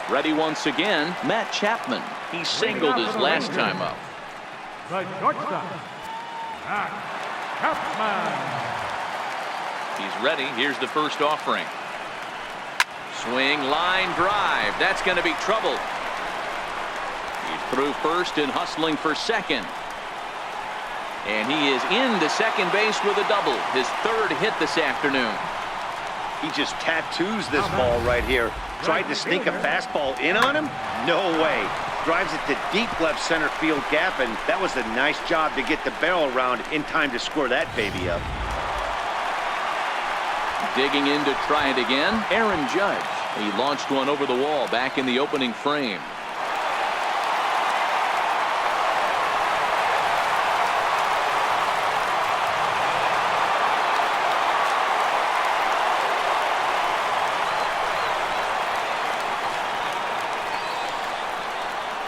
Ready once again, Matt Chapman. He singled his last time up. The shortstop, Matt Chapman. He's ready. Here's the first offering. Swing, line drive. That's going to be trouble. He's through first and hustling for second. And he is into second base with a double. His third hit this afternoon. He just tattoos this ball right here. Tried to sneak a fastball in on him? No way. Drives it to deep left center field gap, and that was a nice job to get the barrel around in time to score that baby up. Digging in to try it again, Aaron Judge. He launched one over the wall back in the opening frame.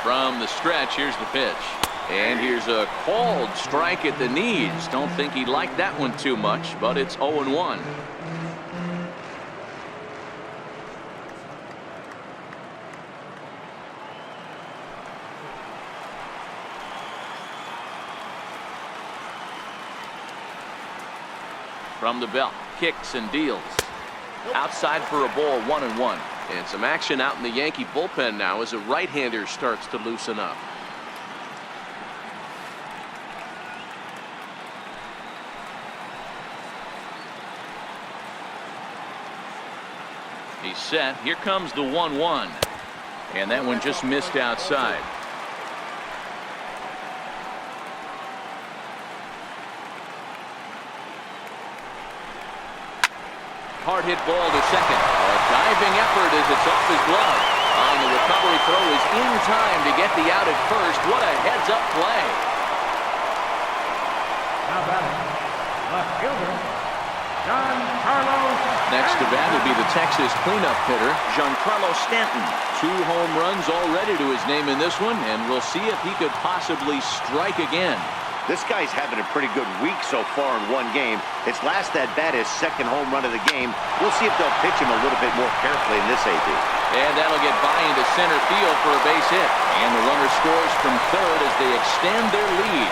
From the stretch, here's the pitch. And here's a called strike at the knees. Don't think he liked that one too much, but it's 0-1. From the belt, kicks and deals. Outside for a ball, 1-1. And some action out in the Yankee bullpen now as a right-hander starts to loosen up. He's set. Here comes the 1-1. And that one just missed outside. Hard hit ball to second. A diving effort as it's off his glove. And the recovery throw is in time to get the out at first. What a heads-up play. Now batting, left fielder, Giancarlo. Next to bat will be the Texas cleanup hitter, Giancarlo Stanton. 2 home runs already to his name in this one, and we'll see if he could possibly strike again. This guy's having a pretty good week so far in one game. His last at bat, his second home run of the game. We'll see if they'll pitch him a little bit more carefully in this AB. And that'll get by into center field for a base hit. And the runner scores from third as they extend their lead.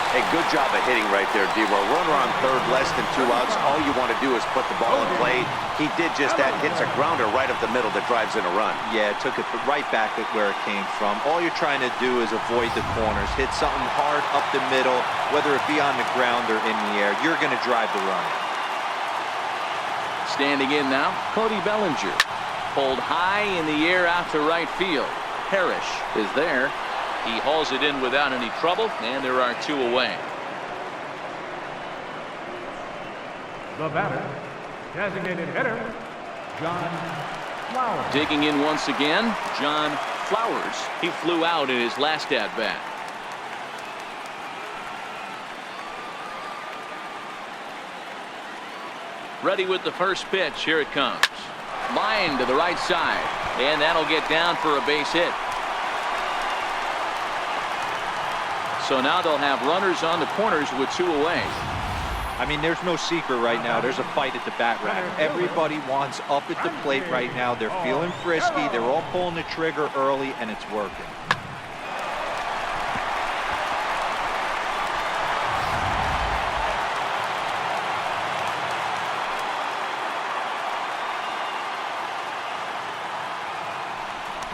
Hey, good job of hitting right there, D-Row. Runner on third, less than 2 outs. All you want to do is put the ball in play. He did just that. Hits a grounder right up the middle that drives in a run. Yeah, took it right back at where it came from. All you're trying to do is avoid the corners. Hit something hard up the middle, whether it be on the ground or in the air. You're going to drive the run. Standing in now, Cody Bellinger. Pulled high in the air out to right field. Parrish is there. He hauls it in without any trouble, and there are 2 away. The batter, designated hitter, John Flowers. Digging in once again, John Flowers. He flew out in his last at bat. Ready with the first pitch. Here it comes. Line to the right side, and that'll get down for a base hit. So now they'll have runners on the corners with 2 away. I mean, there's no secret right now. There's a fight at the bat rack. Everybody wants up at the plate right now. They're feeling frisky. They're all pulling the trigger early, and it's working.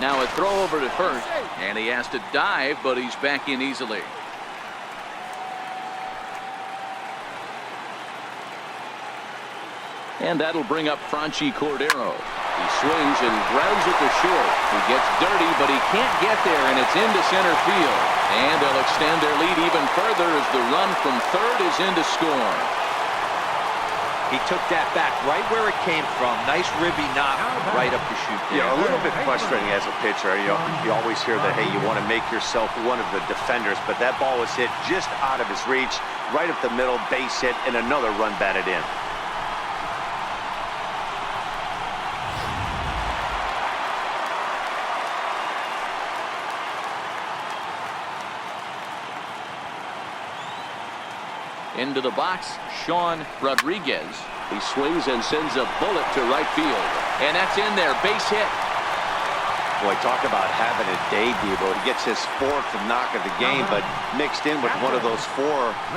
Now a throw over to first, and he has to dive, but he's back in easily. And that'll bring up Franchi Cordero. He swings and grounds it to short. He gets dirty, but he can't get there, and it's into center field. And they'll extend their lead even further as the run from third is in to score. He took that back right where it came from. Nice ribby knock right up the chute there. You know, a little bit frustrating as a pitcher. You always hear that, hey, you want to make yourself one of the defenders, but that ball was hit just out of his reach, right up the middle, base hit, and another run batted in. Into the box, Sean Rodriguez. He swings and sends a bullet to right field. And that's in there, base hit. Boy, talk about having a day, Debo. He gets his 4th knock of the game, but mixed in with one of those 4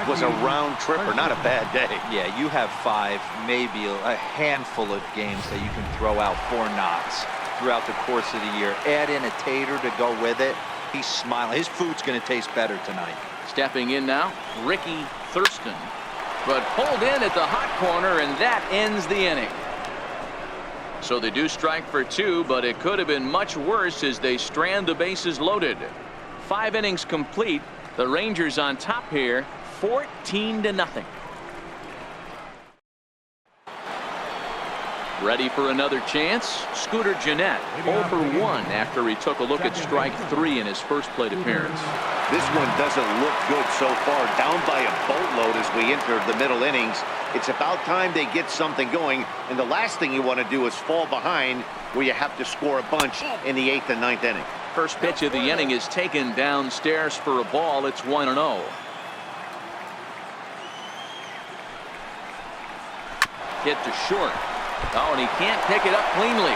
was a round tripper. Not a bad day. Yeah, you have 5, maybe a handful of games that you can throw out 4 knocks throughout the course of the year. Add in a tater to go with it. He's smiling. His food's going to taste better tonight. Stepping in now, Ricky Thurston. But pulled in at the hot corner, and that ends the inning. So they do strike for 2, but it could have been much worse as they strand the bases loaded. 5 innings complete. The Rangers on top here, 14-0. Ready for another chance? Scooter Gennett 0 for 1 after he took a look at strike 3 in his first plate appearance. This one doesn't look good so far. Down by a boatload as we enter the middle innings. It's about time they get something going, and the last thing you want to do is fall behind where you have to score a bunch in the 8th and 9th inning. First pitch of the inning is taken downstairs for a ball. It's 1-0. Hit to short. Oh, and he can't pick it up cleanly.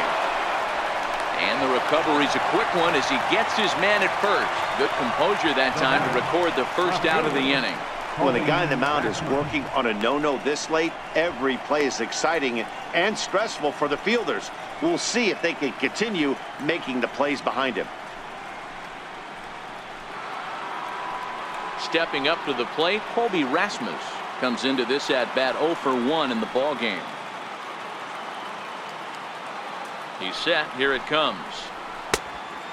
And the recovery's a quick one as he gets his man at first. Good composure that time to record the first out of the inning. When the guy on the mound is working on a no-no this late, every play is exciting and stressful for the fielders. We'll see if they can continue making the plays behind him. Stepping up to the plate, Colby Rasmus comes into this at-bat 0 for 1 in the ballgame. He's set. Here it comes.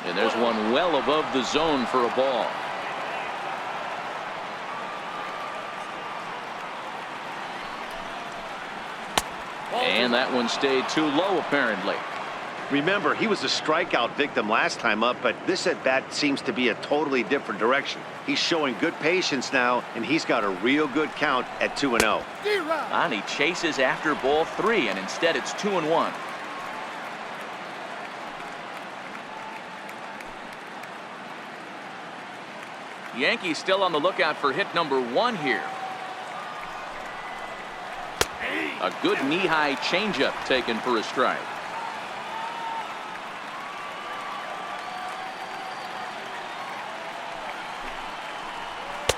And there's one well above the zone for a ball. And that one stayed too low, apparently. Remember, he was a strikeout victim last time up, but this at-bat seems to be a totally different direction. He's showing good patience now, and he's got a real good count at 2-0. And he chases after ball 3, and instead it's 2-1. Yankees still on the lookout for hit number 1 here. A good knee-high changeup taken for a strike.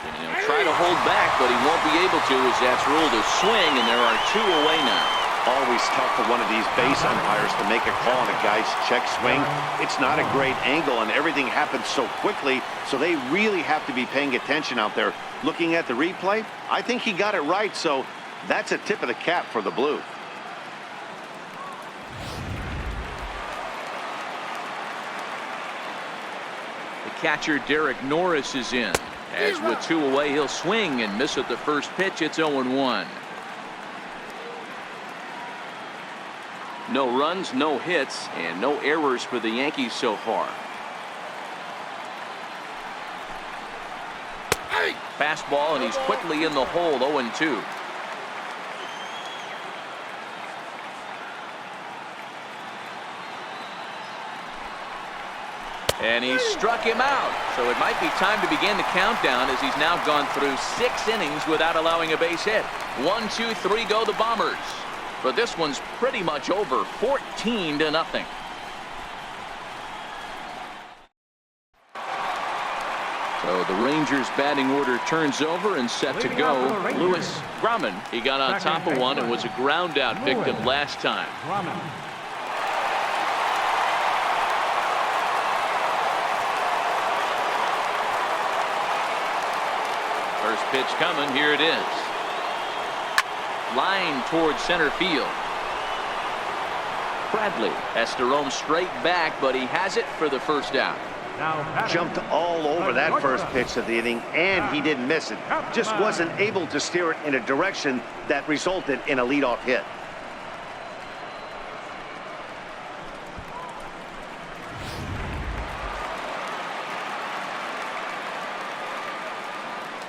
And he'll try to hold back, but he won't be able to as that's ruled a swing, and there are 2 away now. Always tough for one of these base umpires to make a call on a guy's check swing. It's not a great angle, and everything happens so quickly, so they really have to be paying attention out there. Looking at the replay, I think he got it right, so that's a tip of the cap for the Blue. The catcher, Derek Norris, is in. As with 2 away, he'll swing and miss at the first pitch. It's 0-1. No runs, no hits, and no errors for the Yankees so far. Fastball, and he's quickly in the hole, 0-2. And he struck him out. So it might be time to begin the countdown as he's now gone through 6 innings without allowing a base hit. 1, 2, 3 go the Bombers. But this one's pretty much over, 14-0. So the Rangers batting order turns over and set to go. Lewis Grumman, he got on top of one and was a ground out victim last time. First pitch coming, here it is. Line towards center field. Bradley has to roam straight back, but he has it for the first out. Jumped all over that first pitch of the inning, and he didn't miss it. Just wasn't able to steer it in a direction that resulted in a leadoff hit.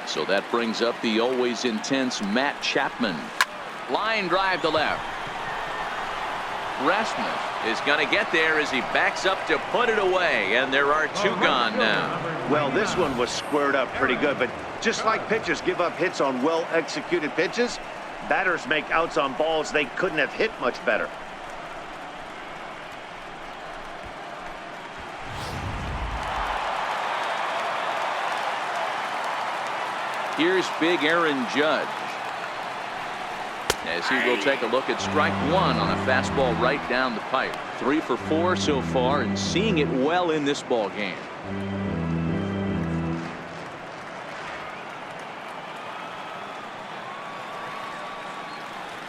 So that brings up the always intense Matt Chapman. Line drive to left. Rasmus is going to get there as he backs up to put it away, and there are 2 gone now. Well, this one was squared up pretty good, but just like pitchers give up hits on well-executed pitches, batters make outs on balls they couldn't have hit much better. Here's big Aaron Judge, as he will take a look at strike one on a fastball right down the pipe. 3 for 4 so far, and seeing it well in this ball game.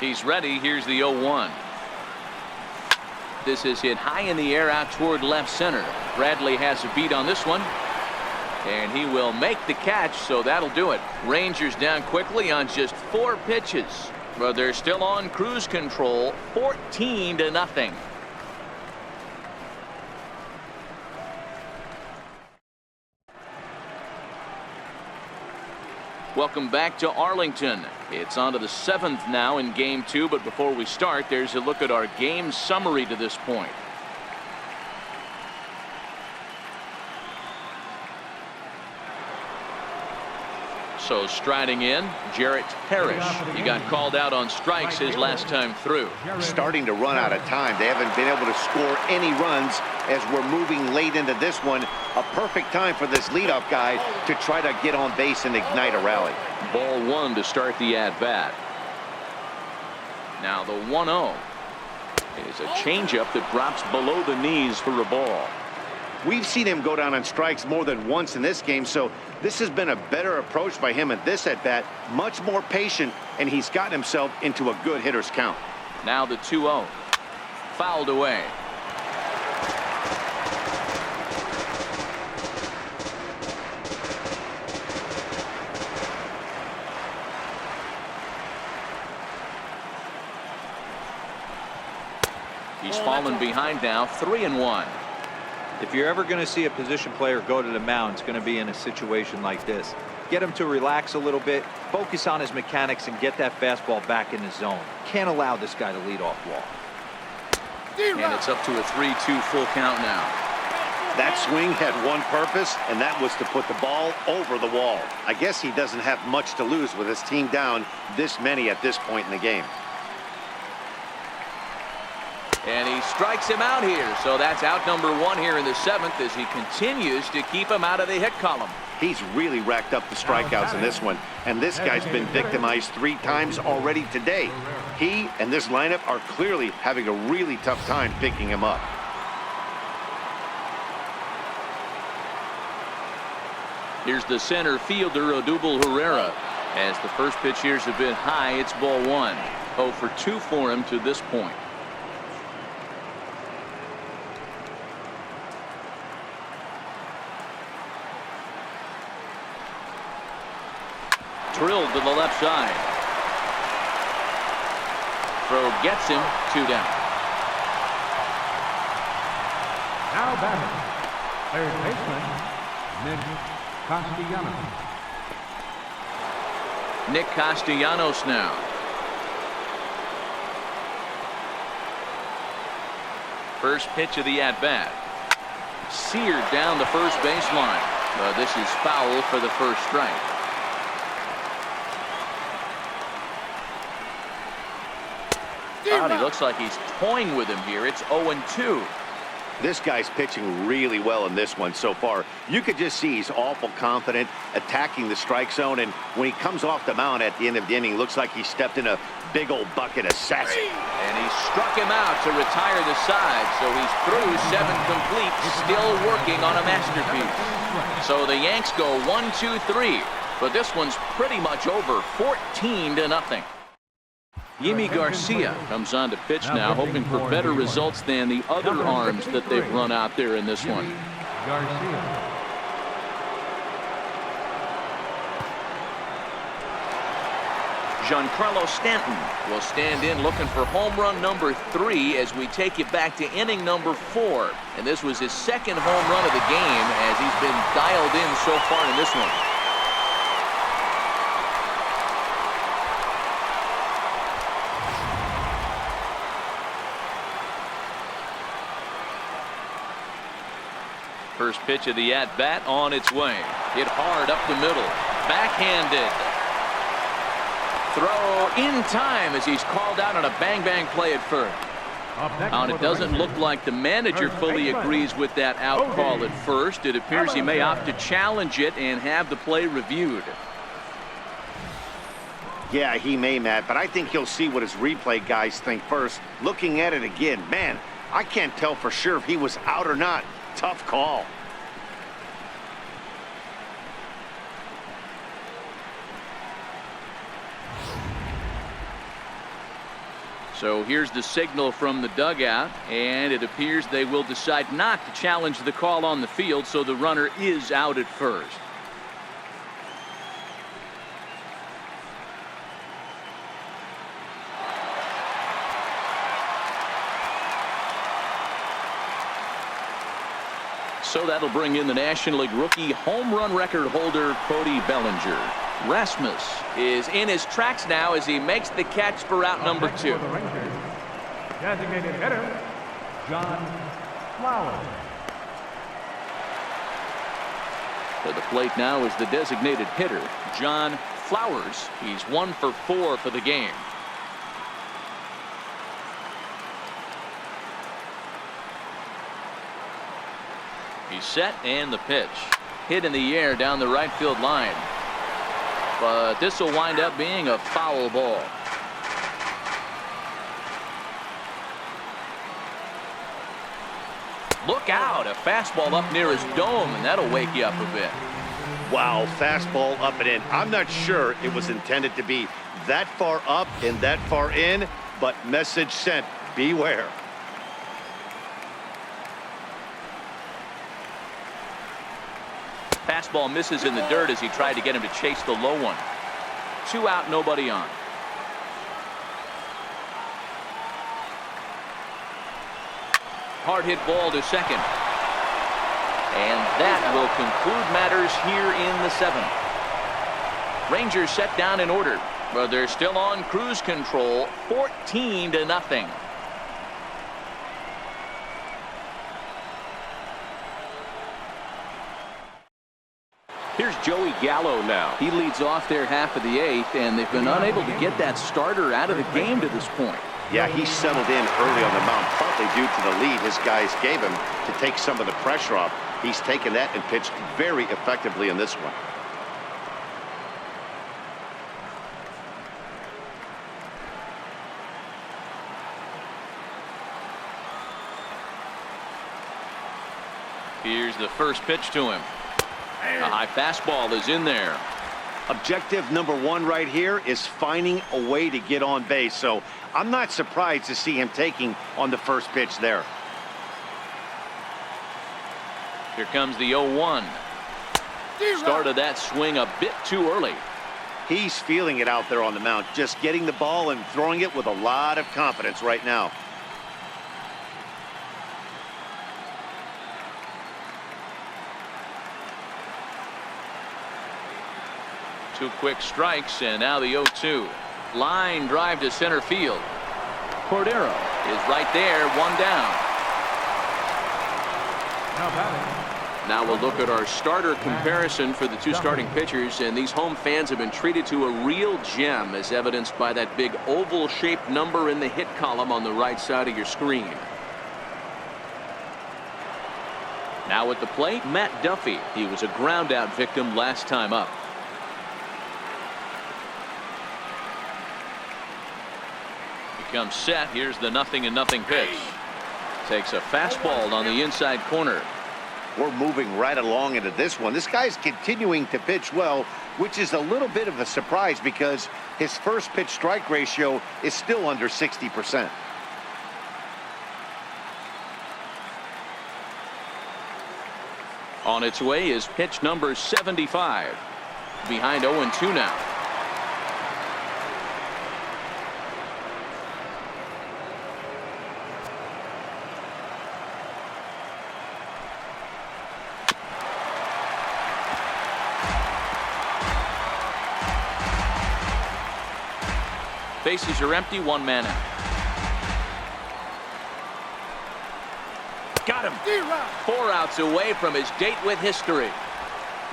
He's ready. Here's the 0-1. This is hit high in the air out toward left center. Bradley has a beat on this one, and he will make the catch, so that'll do it. Rangers down quickly on just 4 pitches, but they're still on cruise control, 14-0. Welcome back to Arlington. It's on to the 7th now in game 2, but before we start, there's a look at our game summary to this point. So striding in, Jarrett Parrish. He got called out on strikes his last time through. Starting to run out of time. They haven't been able to score any runs as we're moving late into this one. A perfect time for this leadoff guy to try to get on base and ignite a rally. Ball 1 to start the at-bat. Now the 1-0 is a changeup that drops below the knees for a ball. We've seen him go down on strikes more than once in this game, so this has been a better approach by him at this at-bat. Much more patient, and he's gotten himself into a good hitter's count. Now the 2-0. Fouled away. He's fallen behind now, 3-1. If you're ever going to see a position player go to the mound, it's going to be in a situation like this. Get him to relax a little bit, focus on his mechanics, and get that fastball back in the zone. Can't allow this guy to lead off walk. And it's up to a 3-2 full count now. That swing had one purpose, and that was to put the ball over the wall. I guess he doesn't have much to lose with his team down this many at this point in the game. And he strikes him out here, so that's out number 1 here in the 7th as he continues to keep him out of the hit column. He's really racked up the strikeouts in this one, and this guy's been victimized 3 times already today. He and this lineup are clearly having a really tough time picking him up. Here's the center fielder, Odubel Herrera. As the first pitch here's a bit high, it's ball 1. 0 for 2 for him to this point. Drilled to the left side. Throw gets him, 2 down. Now batting, third baseman, Nick Castellanos. Nick Castellanos now. First pitch of the at-bat. Seared down the first baseline. But this is foul for the first strike. He looks like he's toying with him here. It's 0-2. This guy's pitching really well in this one so far. You could just see he's awful confident attacking the strike zone, and when he comes off the mound at the end of the inning, looks like he stepped in a big old bucket of sassy. And he struck him out to retire the side, so he's through 7 complete, still working on a masterpiece. So the Yanks go 1-2-3, but this one's pretty much over, 14-0. Yimi Garcia comes on to pitch now, hoping for better results than the other arms that they've run out there in this one. Giancarlo Stanton will stand in looking for home run number 3 as we take it back to inning number 4. And this was his second home run of the game as he's been dialed in so far in this one. First pitch of the at-bat on its way. Hit hard up the middle. Backhanded. Throw in time as he's called out on a bang-bang play at first. And it doesn't look like the manager fully agrees with that out call at first. It appears he may opt to challenge it and have the play reviewed. Yeah, he may, Matt, but I think he'll see what his replay guys think first. Looking at it again, man, I can't tell for sure if he was out or not. Tough call. So here's the signal from the dugout, and it appears they will decide not to challenge the call on the field, so the runner is out at first. So that'll bring in the National League rookie home run record holder Cody Bellinger. Rasmus is in his tracks now as he makes the catch for out number 2. For the Rangers, designated hitter, John Flowers. To the plate now is the designated hitter, John Flowers. He's 1 for 4 for the game. He's set, and the pitch. Hit in the air down the right field line. But this will wind up being a foul ball. Look out, a fastball up near his dome, and that'll wake you up a bit. Wow, fastball up and in. I'm not sure it was intended to be that far up and that far in, but message sent, beware. Fastball misses in the dirt as he tried to get him to chase the low one. 2 out, nobody on. Hard hit ball to second. And that will conclude matters here in the 7th. Rangers set down in order, but they're still on cruise control, 14-0. Here's Joey Gallo now. He leads off their half of the 8th, and they've been unable to get that starter out of the game to this point. Yeah, he settled in early on the mound, partly due to the lead his guys gave him to take some of the pressure off. He's taken that and pitched very effectively in this one. Here's the first pitch to him. A high fastball is in there. Objective number 1 right here is finding a way to get on base. So I'm not surprised to see him taking on the first pitch there. Here comes the 0-1. Started that swing a bit too early. He's feeling it out there on the mound, just getting the ball and throwing it with a lot of confidence right now. Two quick strikes, and now the 0-2. Line drive to center field. Cordero is right there, 1 down. Now batting. Now we'll look at our starter comparison for the 2 starting pitchers, and these home fans have been treated to a real gem, as evidenced by that big oval-shaped number in the hit column on the right side of your screen. Now at the plate, Matt Duffy. He was a ground-out victim last time up. Comes set. Here's the 0-0 pitch. Takes a fastball on the inside corner. We're moving right along into this one. This guy's continuing to pitch well, which is a little bit of a surprise because his first pitch strike ratio is still under 60%. On its way is pitch number 75. Behind 0-2 now. Bases are empty, 1 man out. Got him. 4 outs away from his date with history.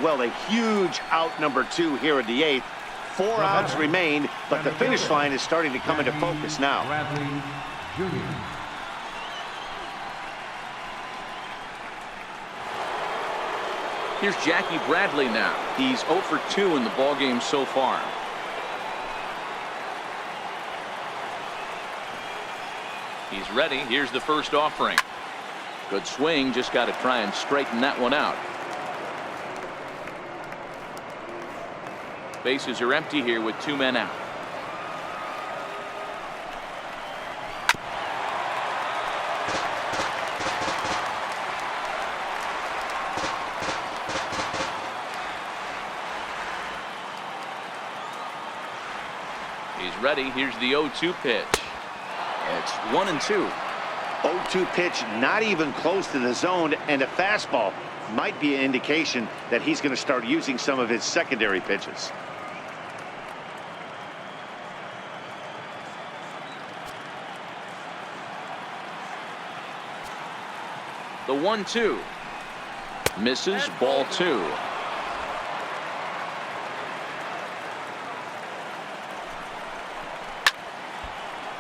Well, a huge out number 2 here in the 8th. 4 outs remain, but the finish line is starting to come into focus now. Bradley Jr. Here's Jackie Bradley now. He's 0 for 2 in the ballgame so far. He's ready. Here's the first offering. Good swing. Just got to try and straighten that one out. Bases are empty here with 2 men out. He's ready. Here's the 0-2 pitch. It's 1-2. 0-2 pitch, not even close to the zone, and a fastball might be an indication that he's going to start using some of his secondary pitches. The 1-2 misses, ball 2.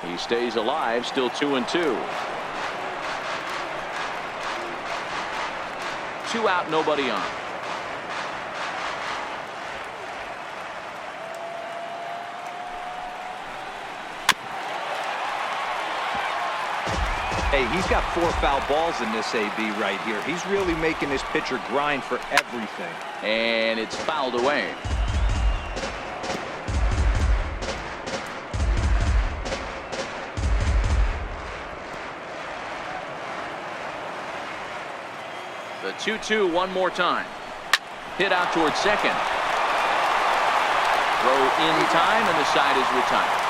He stays alive, still 2-2. 2 out, nobody on. Hey, he's got 4 foul balls in this AB right here. He's really making this pitcher grind for everything. And it's fouled away. The 2-2 one more time. Hit out towards second. Throw in time, and the side is retired.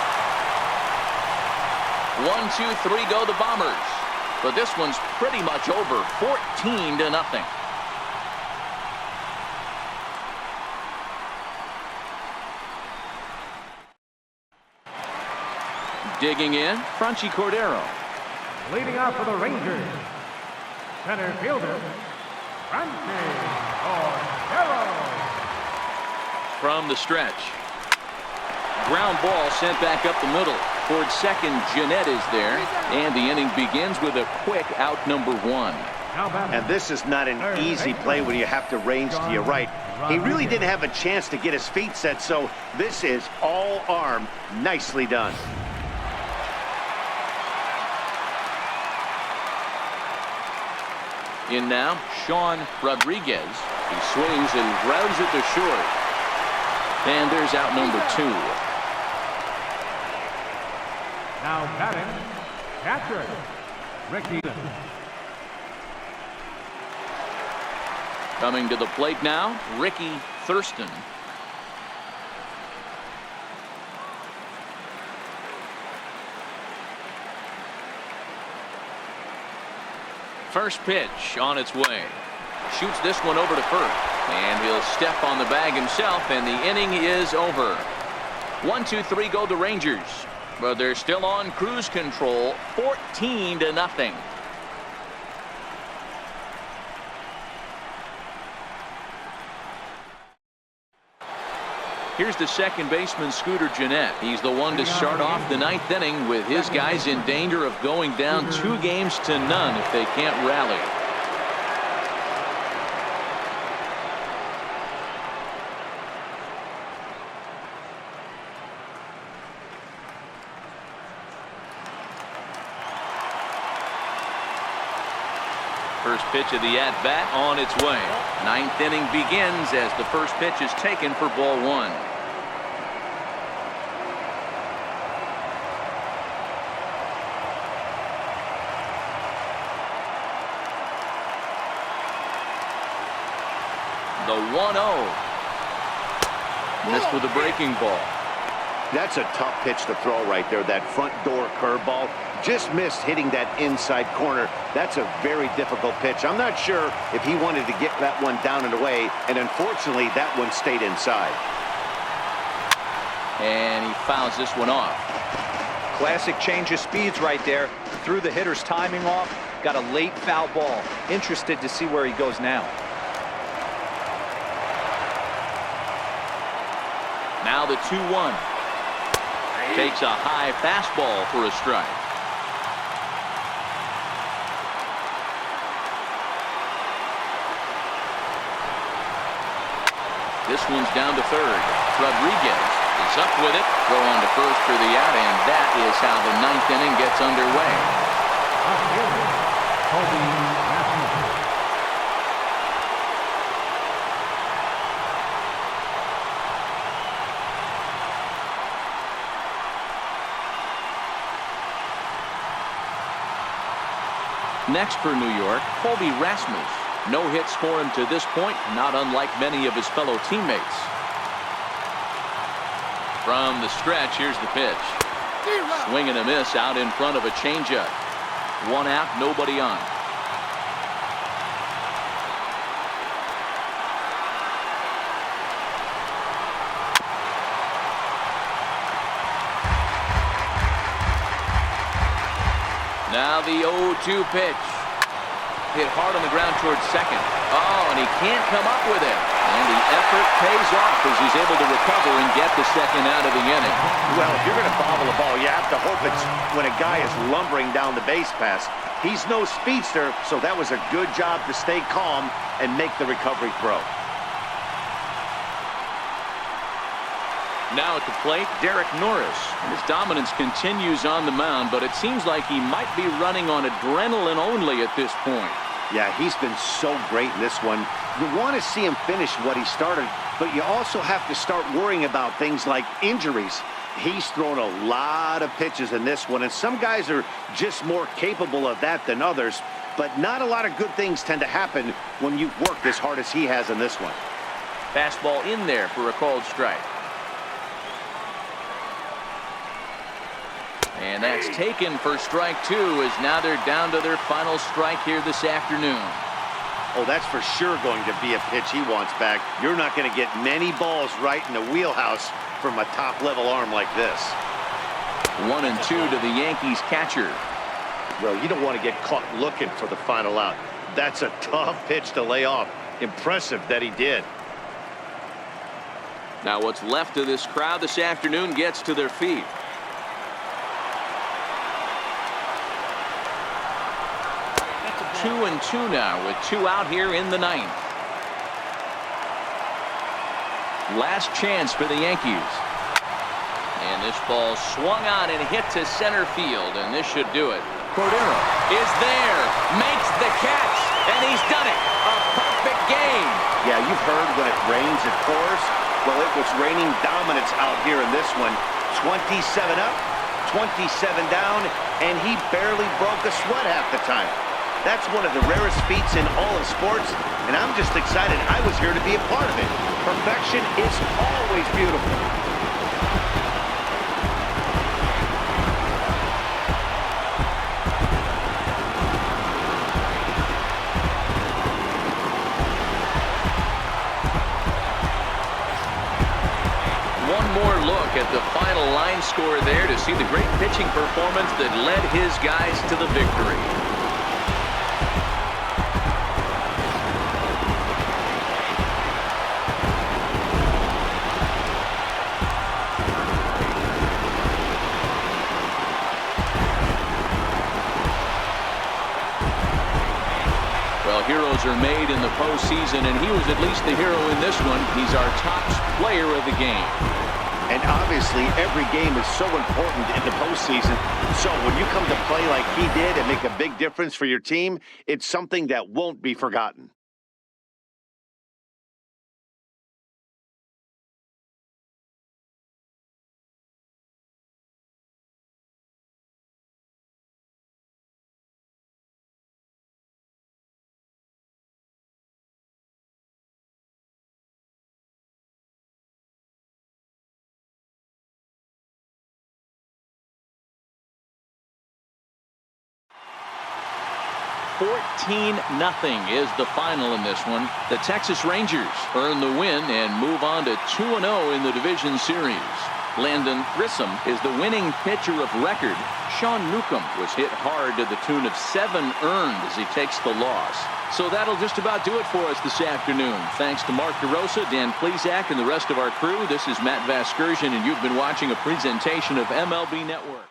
1-2-3 go the Bombers. But this one's pretty much over. 14-0. Digging in, Franchy Cordero. Leading off for the Rangers, center fielder, Franchy Cordero. From the stretch. Ground ball sent back up the middle. Towards second, Jeanette is there. And the inning begins with a quick out number 1. And this is not an easy play when you have to range to your right. He really didn't have a chance to get his feet set, so this is all arm. Nicely done. In now, Sean Rodriguez. He swings and grounds it to short. And there's out number 2. Now batting, catcher, Ricky. Coming to the plate now, Ricky Thurston. First pitch on its way. Shoots this one over to first. And he'll step on the bag himself, and the inning is over. 1-2-3 go the Rangers. But they're still on cruise control, 14-0. Here's the second baseman, Scooter Jeanette. He's the one to start off the 9th inning with his guys in danger of going down 2-0 if they can't rally. First pitch of the at-bat on its way. 9th inning begins as the first pitch is taken for ball 1. The 1-0. Missed with a breaking ball. That's a tough pitch to throw right there. That front door curveball just missed hitting that inside corner. That's a very difficult pitch. I'm not sure if he wanted to get that one down and away, and unfortunately that one stayed inside. And he fouls this one off. Classic change of speeds right there. Threw the hitter's timing off. Got a late foul ball. Interested to see where he goes now. Now the 2-1. Takes a high fastball for a strike. This one's down to third. Rodriguez is up with it. Throw on to first for the out, and that is how the 9th inning gets underway. Outfielder, Kobe Rasmussen. Next for New York, Colby Rasmus. No hits for him to this point, not unlike many of his fellow teammates. From the stretch, here's the pitch. Swing and a miss out in front of a changeup. One out, nobody on. Now the 0-2 pitch. Hit hard on the ground towards second. Oh, and he can't come up with it. And the effort pays off as he's able to recover and get the second out of the inning. Well, if you're going to bobble a ball, you have to hope it's when a guy is lumbering down the base pass. He's no speedster, so that was a good job to stay calm and make the recovery throw. Now at the plate, Derek Norris. His dominance continues on the mound, but it seems like he might be running on adrenaline only at this point. Yeah, he's been so great in this one. You want to see him finish what he started, but you also have to start worrying about things like injuries. He's thrown a lot of pitches in this one, and some guys are just more capable of that than others, but not a lot of good things tend to happen when you've worked as hard as he has in this one. Fastball in there for a called strike. And that's taken for strike two, as now they're down to their final strike here this afternoon. Oh, that's for sure going to be a pitch he wants back. You're not going to get many balls right in the wheelhouse from a top-level arm like this. 1-2 to the Yankees catcher. Well, you don't want to get caught looking for the final out. That's a tough pitch to lay off. Impressive that he did. Now what's left of this crowd this afternoon gets to their feet. Two and two now with two out here in the ninth. Last chance for the Yankees. And this ball swung on and hit to center field, and this should do it. Cordero is there, makes the catch, and he's done it. A perfect game. Yeah, you've heard when it rains, it pours. Well, it was raining dominance out here in this one. 27 up, 27 down, and he barely broke a sweat half the time. That's one of the rarest feats in all of sports, and I'm just excited I was here to be a part of it. Perfection is always beautiful. One more look at the final line score there to see the great pitching performance that led his guys to the victory. Well, heroes are made in the postseason, and he was at least the hero in this one. He's our top player of the game. And obviously, every game is so important in the postseason. So when you come to play like he did and make a big difference for your team, it's something that won't be forgotten. (14-0) is the final in this one. The Texas Rangers earn the win and move on to 2-0 in the division series. Landon Grissom is the winning pitcher of record. Sean Newcomb was hit hard to the tune of 7 earned as he takes the loss. So that'll just about do it for us this afternoon. Thanks to Mark DeRosa, Dan Plesac, and the rest of our crew. This is Matt Vasgersian, and you've been watching a presentation of MLB Network.